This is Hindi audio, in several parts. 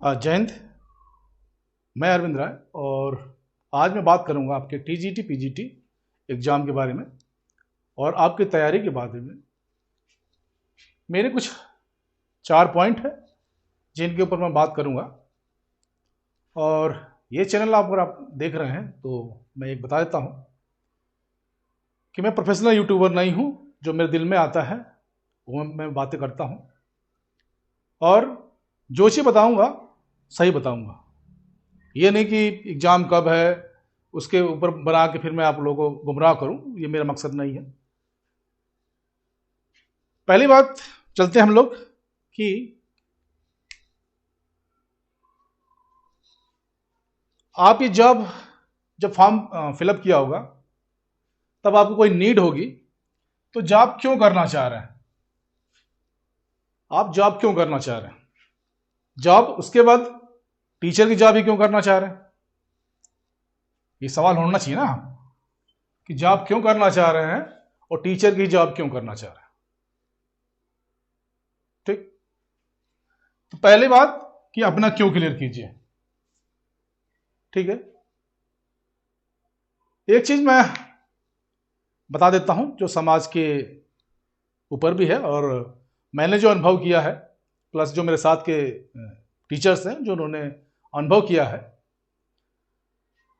जय हिंद। मैं अरविंद राय और आज मैं बात करूंगा आपके टीजीटी पीजीटी एग्ज़ाम के बारे में और आपकी तैयारी के बारे में। मेरे कुछ 4 पॉइंट है जिनके ऊपर मैं बात करूंगा। और ये चैनल अगर आप देख रहे हैं तो मैं एक बता देता हूं कि मैं प्रोफेशनल यूट्यूबर नहीं हूं। जो मेरे दिल में आता है वो मैं बातें करता हूं और जो चीज़ बताऊंगा सही बताऊंगा। ये नहीं कि एग्ज़ाम कब है उसके ऊपर बना के फिर मैं आप लोगों को गुमराह करूं, ये मेरा मकसद नहीं है। पहली बात चलते हैं हम लोग कि आप ये जब फॉर्म फिलअप किया होगा तब आपको कोई नीड होगी, तो जॉब क्यों करना चाह रहे हैं? आप जॉब क्यों करना चाह रहे हैं? जॉब, उसके बाद टीचर की जॉब ही क्यों करना चाह रहे हैं? ये सवाल होना चाहिए ना कि जॉब क्यों करना चाह रहे हैं और टीचर की जॉब क्यों करना चाह रहे हैं। ठीक, तो पहली बात कि अपना क्यों क्लियर कीजिए। ठीक है, एक चीज मैं बता देता हूं जो समाज के ऊपर भी है और मैंने जो अनुभव किया है, प्लस जो मेरे साथ के टीचर्स हैं जो उन्होंने अनुभव किया है,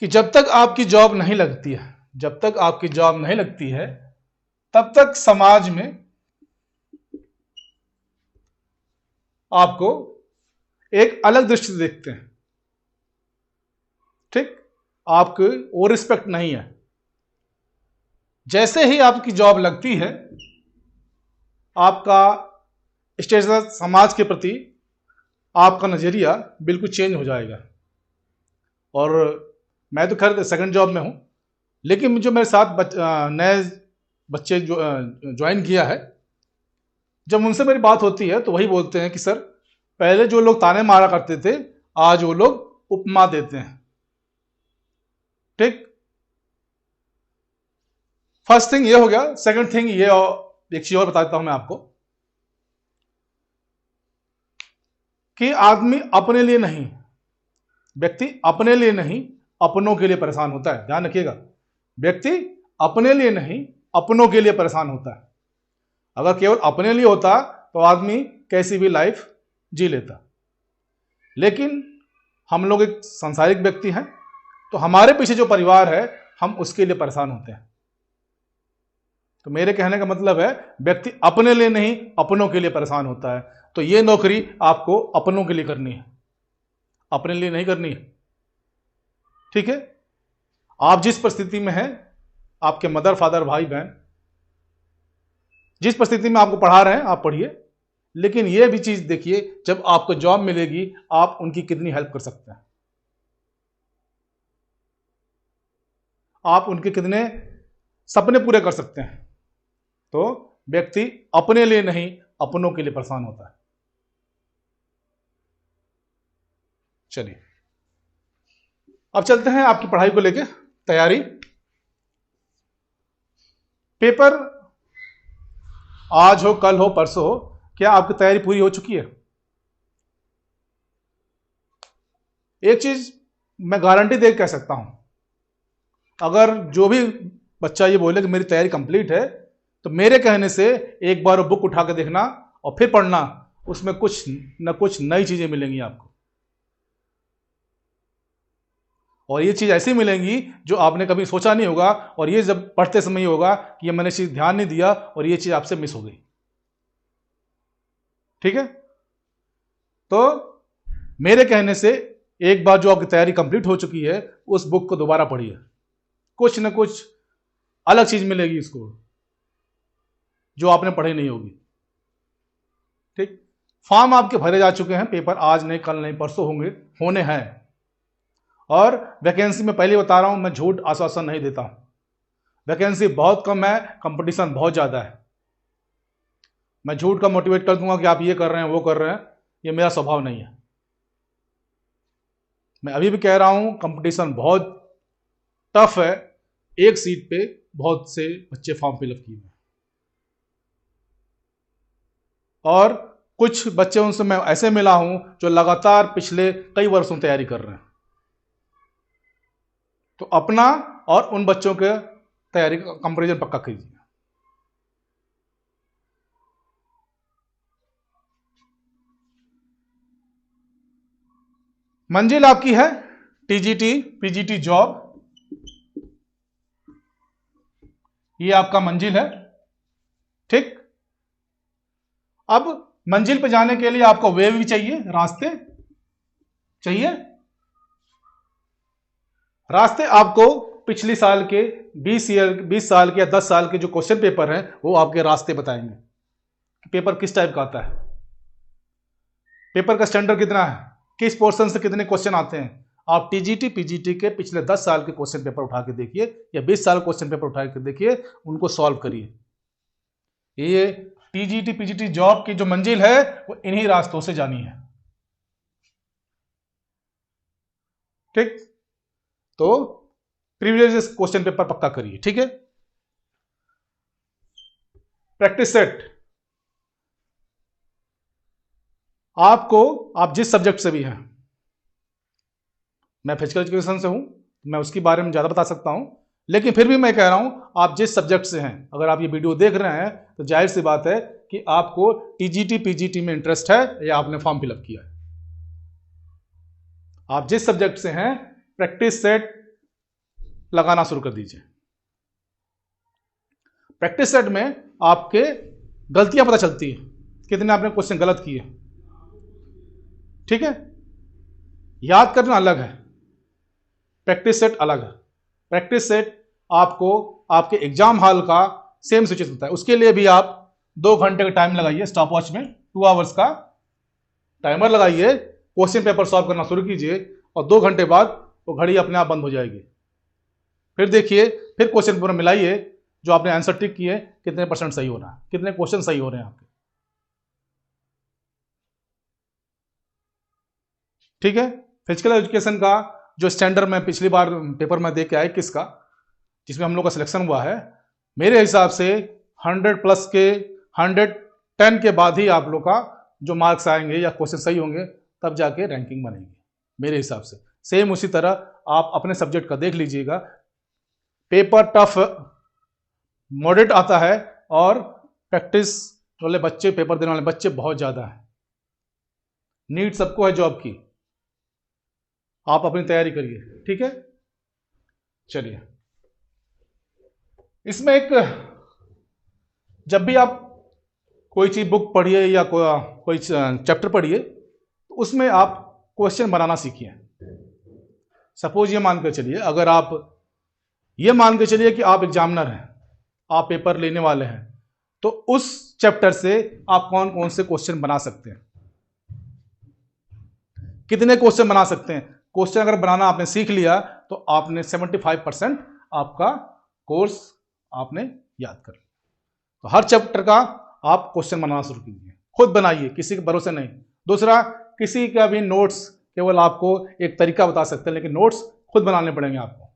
कि जब तक आपकी जॉब नहीं लगती है, जब तक आपकी जॉब नहीं लगती है तब तक समाज में आपको एक अलग दृष्टि से देखते हैं। ठीक, आपको वो रिस्पेक्ट नहीं है। जैसे ही आपकी जॉब लगती है आपका स्टेटस समाज के प्रति, आपका नजरिया बिल्कुल चेंज हो जाएगा। और मैं तो खैर सेकंड जॉब में हूं, लेकिन जो मेरे साथ नए बच्चे जो ज्वाइन किया है, जब उनसे मेरी बात होती है तो वही बोलते हैं कि सर पहले जो लोग ताने मारा करते थे आज वो लोग उपमा देते हैं। ठीक, फर्स्ट थिंग ये हो गया। सेकंड थिंग ये, एक चीज और बताता हूं मैं आपको कि आदमी अपने लिए नहीं, व्यक्ति अपने लिए नहीं अपनों के लिए परेशान होता है। ध्यान रखिएगा, व्यक्ति अपने लिए नहीं अपनों के लिए परेशान होता है। अगर केवल अपने लिए होता तो आदमी कैसी भी लाइफ जी लेता, लेकिन हम लोग एक सांसारिक व्यक्ति हैं तो हमारे पीछे जो परिवार है हम उसके लिए परेशान होते हैं। तो मेरे कहने का मतलब है व्यक्ति अपने लिए नहीं अपनों के लिए परेशान होता है। तो ये नौकरी आपको अपनों के लिए करनी है, अपने लिए नहीं करनी है। ठीक है, आप जिस परिस्थिति में हैं, आपके मदर फादर भाई बहन जिस परिस्थिति में आपको पढ़ा रहे हैं आप पढ़िए, लेकिन यह भी चीज देखिए जब आपको जॉब मिलेगी आप उनकी कितनी हेल्प कर सकते हैं, आप उनके कितने सपने पूरे कर सकते हैं। तो व्यक्ति अपने लिए नहीं अपनों के लिए परेशान होता है। चलिए अब चलते हैं आपकी पढ़ाई को लेकर तैयारी। पेपर आज हो कल हो परसों हो, क्या आपकी तैयारी पूरी हो चुकी है? एक चीज मैं गारंटी दे कह सकता हूं, अगर जो भी बच्चा ये बोले कि मेरी तैयारी कंप्लीट है, तो मेरे कहने से एक बार वो बुक उठा के देखना और फिर पढ़ना, उसमें कुछ न कुछ नई चीजें मिलेंगी आपको। और ये चीज ऐसी मिलेंगी जो आपने कभी सोचा नहीं होगा, और ये जब पढ़ते समय ही होगा कि ये मैंने चीज ध्यान नहीं दिया और ये चीज आपसे मिस हो गई। ठीक है, तो मेरे कहने से एक बार जो आपकी तैयारी कंप्लीट हो चुकी है उस बुक को दोबारा पढ़िए, कुछ न कुछ अलग चीज मिलेगी इसको जो आपने पढ़ी नहीं होगी। ठीक, फॉर्म आपके भरे जा चुके हैं, पेपर आज नहीं कल नहीं परसों होंगे, होने हैं। और वैकेंसी में पहले बता रहा हूं, मैं झूठ आश्वासन नहीं देता हूं। वैकेंसी बहुत कम है, कंपटीशन बहुत ज्यादा है। मैं झूठ का मोटिवेट कर दूंगा कि आप ये कर रहे हैं वो कर रहे हैं, ये मेरा स्वभाव नहीं है। मैं अभी भी कह रहा हूं कंपटीशन बहुत टफ है, एक सीट पे बहुत से बच्चे फॉर्म फिलअप किए हैं। और कुछ बच्चे उनसे मैं ऐसे मिला हूं जो लगातार पिछले कई वर्षों तैयारी कर रहे हैं। तो अपना और उन बच्चों के तैयारी का कंपैरिजन पक्का कीजिए। मंजिल आपकी है टीजीटी पीजीटी जॉब, ये आपका मंजिल है। ठीक, अब मंजिल पे जाने के लिए आपको वे भी चाहिए, रास्ते चाहिए। रास्ते आपको पिछली साल के 20 साल के या 10 साल के जो क्वेश्चन पेपर हैं वो आपके रास्ते बताएंगे कि पेपर किस टाइप का आता है, पेपर का स्टैंडर्ड कितना है, किस पोर्शन से कितने क्वेश्चन आते हैं। आप टीजीटी पीजीटी के पिछले 10 साल के क्वेश्चन पेपर उठा के देखिए या 20 साल क्वेश्चन पेपर उठा के देखिए, उनको सॉल्व करिए। ये टीजीटी पीजीटी जॉब की जो मंजिल है वो इन्हीं रास्तों से जानी है। ठीक, तो प्रीवियस क्वेश्चन पेपर पक्का करिए। ठीक है, प्रैक्टिस सेट आपको, आप जिस सब्जेक्ट से भी हैं, मैं फिजिकल एजुकेशन से हूं, मैं उसके बारे में ज्यादा बता सकता हूं, लेकिन फिर भी मैं कह रहा हूं आप जिस सब्जेक्ट से हैं, अगर आप ये वीडियो देख रहे हैं तो जाहिर सी बात है कि आपको टीजीटी पीजीटी में इंटरेस्ट है या आपने फॉर्म फिलअप किया है। आप जिस सब्जेक्ट से हैं प्रैक्टिस सेट लगाना शुरू कर दीजिए। प्रैक्टिस सेट में आपके गलतियां पता चलती है, कितने आपने क्वेश्चन गलत किए। ठीक है, याद करना अलग है, प्रैक्टिस सेट अलग है। प्रैक्टिस सेट आपको आपके एग्जाम हॉल का सेम सूचित होता है, उसके लिए भी आप 2 घंटे का टाइम लगाइए, स्टॉप वॉच में 2 आवर्स का टाइमर लगाइए, क्वेश्चन पेपर सॉल्व करना शुरू कीजिए और 2 घंटे बाद वो घड़ी अपने आप बंद हो जाएगी। फिर देखिए, फिर क्वेश्चन पेपर मिलाइए, जो आपने आंसर टिक किए कितने % सही हो रहा है, कितने क्वेश्चन सही हो रहे हैं आपके। ठीक है, फिजिकल एजुकेशन का जो स्टैंडर्ड में पिछली बार पेपर में दे के आए किसका, जिसमें हम लोग का सिलेक्शन हुआ है, मेरे हिसाब से 100 प्लस के 110 के बाद ही आप लोग का जो मार्क्स आएंगे या क्वेश्चन सही होंगे तब जाके रैंकिंग बनेगी मेरे हिसाब से। सेम उसी तरह आप अपने सब्जेक्ट का देख लीजिएगा, पेपर टफ मॉडरेट आता है और प्रैक्टिस वाले बच्चे, पेपर देने वाले बच्चे बहुत ज्यादा है। नीड सबको है जॉब की, आप अपनी तैयारी करिए। ठीक है, चलिए, इसमें एक, जब भी आप कोई चीज बुक पढ़िए या कोई चैप्टर पढ़िए तो उसमें आप क्वेश्चन बनाना सीखिए। सपोज ये मान के चलिए, अगर आप ये मान के चलिए कि आप एग्जामिनर हैं, आप पेपर लेने वाले हैं, तो उस चैप्टर से आप कौन कौन से क्वेश्चन बना सकते हैं, कितने क्वेश्चन बना सकते हैं। क्वेश्चन अगर बनाना आपने सीख लिया तो आपने 75% आपका कोर्स आपने याद कर लिया। तो हर चैप्टर का आप क्वेश्चन बनाना शुरू कीजिए, खुद बनाइए, किसी के भरोसे नहीं। दूसरा, किसी का भी नोट्स केवल आपको एक तरीका बता सकते हैं, लेकिन नोट्स खुद बनाने पड़ेंगे आपको,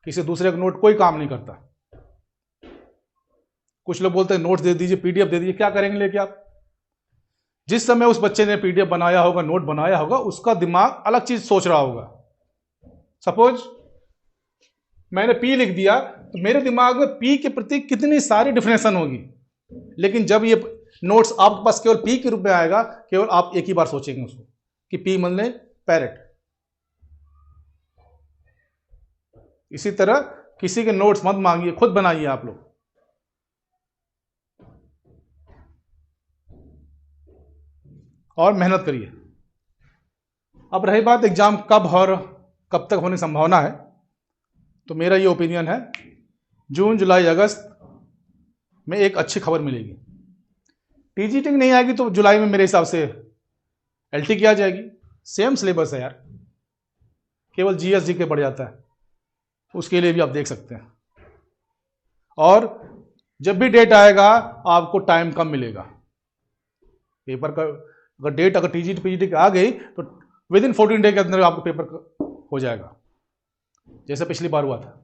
किसी दूसरे का नोट कोई काम नहीं करता। कुछ लोग बोलते हैं नोट्स दे दीजिए, पीडीएफ दे दीजिए, क्या करेंगे लेके आप। जिस समय उस बच्चे ने पीडीएफ बनाया होगा, नोट बनाया होगा, उसका दिमाग अलग चीज सोच रहा होगा। सपोज मैंने पी लिख दिया तो मेरे दिमाग में पी के प्रति कितनी सारी डिफिनेशन होगी, लेकिन जब ये नोट्स आपके पास केवल पी के रूप में आएगा, केवल आप एक ही बार सोचेंगे उसको कि पी मतलब पैरेट। इसी तरह किसी के नोट्स मत मांगिए, खुद बनाइए आप लोग। और मेहनत करिए। अब रही बात एग्जाम कब और कब तक होने की संभावना है, तो मेरा ये ओपिनियन है जून जुलाई अगस्त में एक अच्छी खबर मिलेगी। टीजीटी नहीं आएगी तो जुलाई में मेरे हिसाब से एलटी की आ जाएगी। सेम सिलेबस है यार, केवल जीएस जीके बढ़ जाता है, उसके लिए भी आप देख सकते हैं। और जब भी डेट आएगा आपको टाइम कम मिलेगा। पेपर का अगर डेट अगर टीजीटी पीजीटी की आ गई तो विद इन 14 डे के अंदर आपको पेपर हो जाएगा, जैसे पिछली बार हुआ था।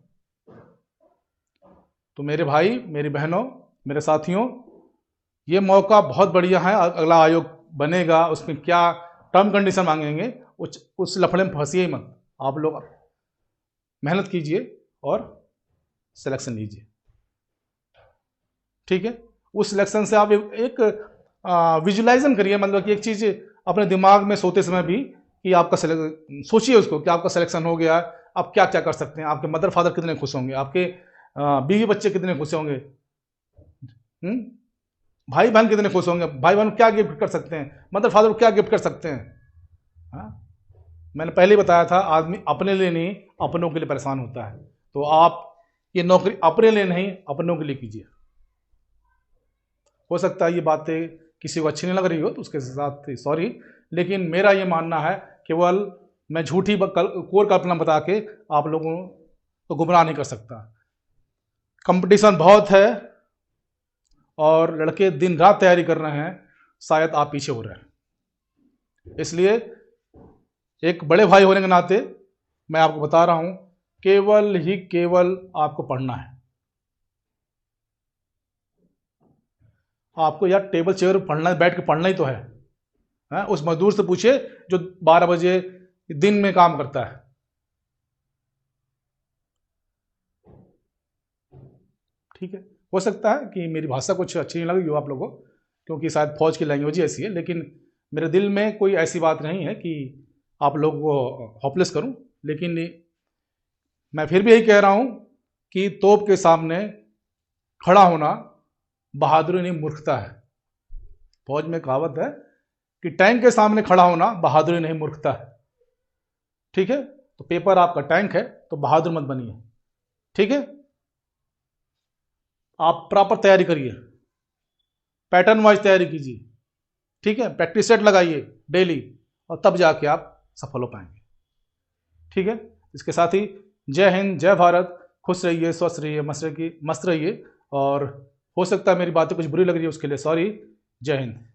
तो मेरे भाई, मेरी बहनों, मेरे साथियों, ये मौका बहुत बढ़िया है। अगला आयोग बनेगा, उसमें क्या टर्म कंडीशन मांगेंगे, उस लफड़े में फंसिए ही मत। आप लोग मेहनत कीजिए और सिलेक्शन लीजिए, ठीक है। उस सिलेक्शन से आप एक विजुलाइजन करिए, मतलब कि एक चीज अपने दिमाग में सोते समय भी कि आपका सोचिए उसको कि आपका सिलेक्शन हो गया, आप क्या क्या कर सकते हैं, आपके मदर फादर कितने खुश होंगे, आपके बीवी बच्चे कितने खुश होंगे, भाई बहन कितने खुश होंगे, भाई बहन क्या गिफ्ट कर सकते हैं, मदर फादर को क्या गिफ्ट कर सकते हैं। हाँ, मैंने पहले ही बताया था, आदमी अपने लिए नहीं अपनों के लिए परेशान होता है। तो आप ये नौकरी अपने लिए नहीं अपनों के लिए कीजिए। हो सकता है ये बातें किसी को अच्छी नहीं लग रही हो तो उसके साथ सॉरी, लेकिन मेरा ये मानना है, केवल मैं झूठी कोर कल्पना बता के आप लोगों को गुमराह नहीं कर सकता। कंपटीशन बहुत है और लड़के दिन रात तैयारी कर रहे हैं, शायद आप पीछे हो रहे हैं। इसलिए एक बड़े भाई होने के नाते मैं आपको बता रहा हूं, केवल ही केवल आपको पढ़ना है। आपको यार टेबल चेयर पढ़ना, बैठ के पढ़ना ही तो है। उस मजदूर से पूछिए जो 12 बजे दिन में काम करता है। ठीक है, हो सकता है कि मेरी भाषा कुछ अच्छी नहीं लगी हो आप लोगों को, क्योंकि शायद फौज की लैंग्वेज ही ऐसी है, लेकिन मेरे दिल में कोई ऐसी बात नहीं है कि आप लोगों को होपलेस करूं। लेकिन मैं फिर भी यही कह रहा हूं कि तोप के सामने खड़ा होना बहादुरी नहीं मूर्खता है। फौज में कहावत है कि टैंक के सामने खड़ा होना बहादुरी नहीं मूर्खता है। ठीक है, तो पेपर आपका टैंक है तो बहादुर मत बनिए। ठीक है, आप प्रॉपर तैयारी करिए, पैटर्न वाइज तैयारी कीजिए। ठीक है, प्रैक्टिस सेट लगाइए डेली, और तब जाके आप सफल हो पाएंगे। ठीक है, इसके साथ ही जय हिंद, जय भारत, खुश रहिए, स्वस्थ रहिए, मस्त रहिए। और हो सकता है मेरी बातें कुछ बुरी लग रही है, उसके लिए सॉरी। जय हिंद।